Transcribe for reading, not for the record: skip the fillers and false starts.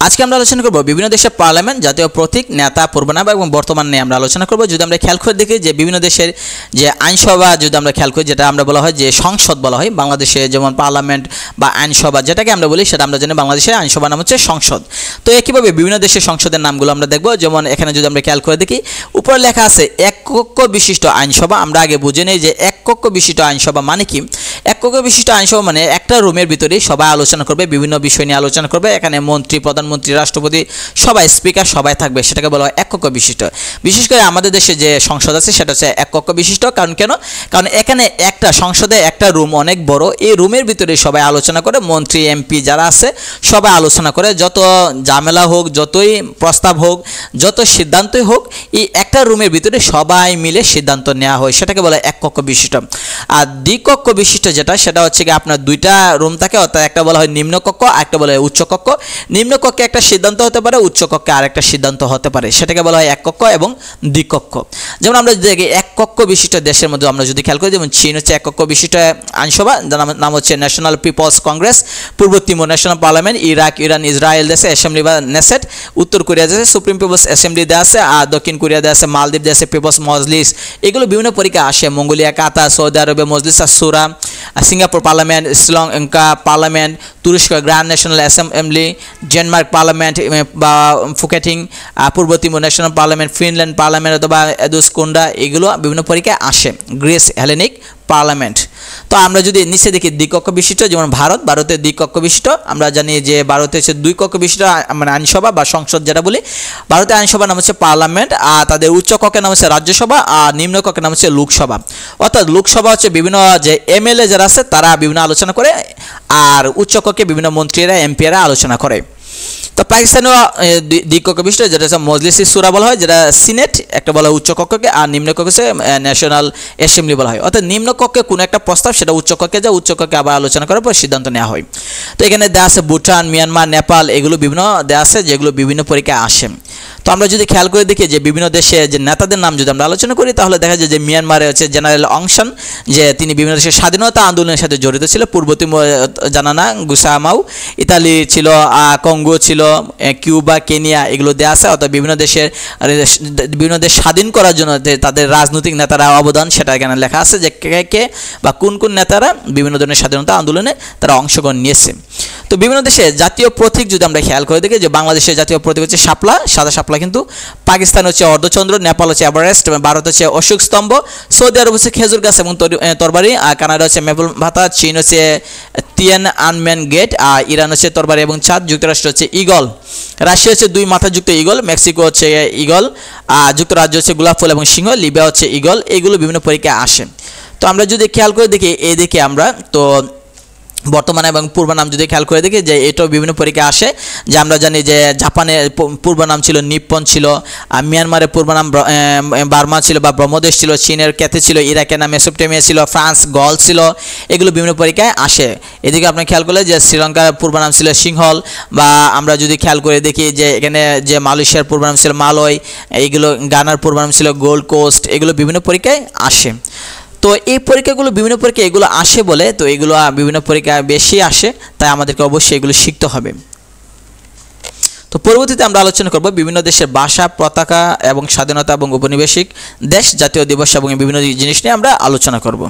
আজকে আমরা আলোচনা করব বিভিন্ন দেশের পার্লামেন্ট, জাতীয় প্রতীক, নেতা, পূর্বনাম এবং বর্তমান নিয়ে আমরা আলোচনা করব। যদি আমরা খেয়াল করে দেখি যে বিভিন্ন দেশের যে আইনসভা যদি আমরা খেয়াল করি, যেটা আমরা বলা হয় যে সংসদ বলা হয়, বাংলাদেশে যেমন পার্লামেন্ট বা আইনসভা যেটাকে আমরা বলি, সেটা আমরা জানি বাংলাদেশের আইনসভা নাম হচ্ছে সংসদ। তো একইভাবে বিভিন্ন দেশের সংসদের নামগুলো আমরা দেখব। যেমন এখানে যদি আমরা খেয়াল করে দেখি, উপরে লেখা আছে এক কক্ষ বিশিষ্ট আইনসভা। আমরা আগে বুঝে নেই যে এক কক্ষ বিশিষ্ট আইনসভা মানে কি। এক কক্ষ বিশিষ্ট আইনসভা মানে একটা রুমের ভিতরে সবাই আলোচনা করবে, বিভিন্ন বিষয় নিয়ে আলোচনা করবে। এখানে মন্ত্রী, প্রধানমন্ত্রী, রাষ্ট্রপতি সবাই, স্পিকার সবাই থাকবে, সেটাকে বলা হয় এক কক্ষ বিশিষ্ট। বিশেষ করে আমাদের দেশে যে সংসদ আছে সেটা হচ্ছে এক কক্ষ বিশিষ্ট। কারণ এখানে একটা সংসদে একটা রুম অনেক বড়, এই রুমের ভিতরে সবাই আলোচনা করে, মন্ত্রী, এমপি যারা আছে সবাই আলোচনা করে। যত ঝামেলা হোক, যতই প্রস্তাব হোক, যত সিদ্ধান্তই হোক, এই একটা রুমের ভিতরে সবাই মিলে সিদ্ধান্ত নেওয়া হয়, সেটাকে বলা হয় এক কক্ষ বিশিষ্ট। আর দ্বিকক্ষ বিশিষ্ট যেটা, সেটা হচ্ছে কি আপনার দুইটা রুম থাকে, অর্থাৎ একটা বলা হয় নিম্নকক্ষ, একটা বলা হয় উচ্চকক্ষ। নিম্নকক্ষে একটা সিদ্ধান্ত হতে পারে, উচ্চকক্ষে আরেকটা সিদ্ধান্ত হতে পারে, সেটাকে বলা হয় এক কক্ষ এবং দ্বিকক্ষ। যেমন আমরা দেখি এক কক্ষ বিশিষ্ট দেশের মধ্যে আমরা যদি খেয়াল করি, যেমন চীন হচ্ছে এক কক্ষ বিশিষ্ট আইনসভা, যার নাম হচ্ছে ন্যাশনাল পিপলস কংগ্রেস। পূর্ব Timor national parliament. Iraq, Iran, Israel দেশে অ্যাসেম্বলি বা নেসেট। উত্তর কোরিয়া দেশে সুপ্রিম পিপলস অ্যাসেম্বলি দেওয়া আছে। আর দক্ষিণ কোরিয়া দেওয়া আছে মালদ্বীপ দেশে পিপলস মজলিস। এগুলো বিভিন্ন পরীক্ষা আসে। মঙ্গোলিয়া, কাতার, সৌদি আরবে মজলিস আসুরা, সিঙ্গাপুর পার্লামেন্ট, শ্রীলঙ্কা পার্লামেন্ট, তুরস্ক grand national assembly, Denmark parliament বা ফুকেটিং, পূর্ব Timor national parliament, Finland parliament অথবা এদুসকোন্ডা, এগুলো বিভিন্ন পরীক্ষায় আসে। Greece Hellenic parliament. তো আমরা যদি নিচে দেখি দ্বিকক্ষ বিশিষ্ট, যেমন ভারতের দ্বিকক্ষ বিশিষ্ট। আমরা জানি যে ভারতে হচ্ছে দুই কক্ষ বিশিষ্ট মানে আইনসভা বা সংসদ যেটা বলি। ভারতের আইনসভার নাম হচ্ছে পার্লামেন্ট, আর তাদের উচ্চ কক্ষের নাম হচ্ছে রাজ্যসভা, আর নিম্ন কক্ষের নাম হচ্ছে লোকসভা। অর্থাৎ লোকসভা হচ্ছে বিভিন্ন যে এমএলএ যারা আছে তারা বিভিন্ন আলোচনা করে, আর উচ্চ কক্ষে বিভিন্ন মন্ত্রীরা, এমপিরা আলোচনা করে। তো পাকিস্তানেও দ্বিকক্ষ বিশিষ্ট, যেটা হচ্ছে মজলিস সুরা বলা হয়, যেটা সিনেট, একটা বলা হয় উচ্চ কক্ষকে, আর নিম্ন কক্ষে ন্যাশনাল অ্যাসেম্বলি বলা হয়। অর্থাৎ নিম্ন কক্ষে কোনো একটা প্রস্তাব সেটা উচ্চ কক্ষে যায়, উচ্চ কক্ষে আবার আলোচনা করার পর সিদ্ধান্ত নেওয়া হয়। তো এখানে দেওয়া আছে ভুটান, মিয়ানমার, নেপাল, এগুলো বিভিন্ন দেওয়া আছে যেগুলো বিভিন্ন পরীক্ষায় আসে। তো আমরা যদি খেয়াল করে দেখি যে বিভিন্ন দেশে যে নেতাদের নাম যদি আমরা আলোচনা করি, তাহলে দেখা যায় যে মিয়ানমারে হচ্ছে জেনারেল অং সান, যে তিনি বিভিন্ন দেশের স্বাধীনতা আন্দোলনের সাথে জড়িত ছিল। পূর্ব তিমুর জানানা গুসামাউ। ইতালি ছিল, কঙ্গো ছিল, কিউবা, কেনিয়া, এগুলো দেওয়া আছে। অর্থাৎ বিভিন্ন দেশ স্বাধীন করার জন্য তাদের রাজনৈতিক নেতারা অবদান, সেটা এখানে লেখা আছে যে কে বা কোন কোন নেতারা বিভিন্ন ধরনের স্বাধীনতা আন্দোলনে তারা অংশগ্রহণ নিয়েছে। তো বিভিন্ন দেশে জাতীয় প্রতীক যদি আমরা খেয়াল করে দেখি, যে বাংলাদেশের জাতীয় প্রতীক হচ্ছে শাপলা, সাদা শাপলা, কিন্তু পাকিস্তান হচ্ছে অর্ধচন্দ্র, নেপাল হচ্ছে এভারেস্ট, ভারত হচ্ছে অশোক স্তম্ভ, সৌদি আরব হচ্ছে খেজুর গাছ এবং তরবারি, আর কানাডা হচ্ছে মেপল ভাতা, চীন হচ্ছে তিয়ান আনম্যান গেট, আর ইরান হচ্ছে তরবারি এবং চাঁদ, যুক্তরাষ্ট্র হচ্ছে ইগল, রাশিয়া হচ্ছে দুই মাথাযুক্ত ইগল, মেক্সিকো হচ্ছে ইগল, আর যুক্তরাজ্য হচ্ছে গোলাপ ফুল এবং সিংহ, লিবিয়া হচ্ছে ইগল। এগুলো বিভিন্ন পরীক্ষায় আসে। তো আমরা যদি খেয়াল করে দেখি, এদিকে আমরা তো বর্তমানে এবং পূর্ব নাম যদি খেয়াল করে দেখি, যে এটাও বিভিন্ন পরীক্ষা আসে। যে আমরা জানি যে জাপানের পূর্ব নাম ছিল নিপ্পন ছিল, আর মিয়ানমারের পূর্ব নাম বার্মা ছিল বা ব্রহ্মদেশ ছিল, চীনের ক্যাথে ছিল, ইরাকের নাম মেসোপটেমিয়া ছিল, ফ্রান্স গল ছিল, এগুলো বিভিন্ন পরীক্ষায় আসে। এদিকে আপনি খেয়াল করলে যে শ্রীলঙ্কার পূর্ব নাম ছিল সিংহল, বা আমরা যদি খেয়াল করে দেখি যে এখানে যে মালয়েশিয়ার পূর্ব নাম ছিল মালয়, এইগুলো গানার পূর্ব নাম ছিল গোল্ড কোস্ট, এগুলো বিভিন্ন পরীক্ষায় আসে। তো এই পরীক্ষাগুলো বিভিন্ন পরীক্ষা এগুলো আসে বলে, তো এগুলো বিভিন্ন পরীক্ষা বেশি আসে, তাই আমাদেরকে অবশ্যই এগুলো শিখতে হবে। তো পরবর্তীতে আমরা আলোচনা করব বিভিন্ন দেশের ভাষা, পতাকা এবং স্বাধীনতা এবং উপনিবেশিক দেশ, জাতীয় দিবস এবং বিভিন্ন জিনিস নিয়ে আমরা আলোচনা করব।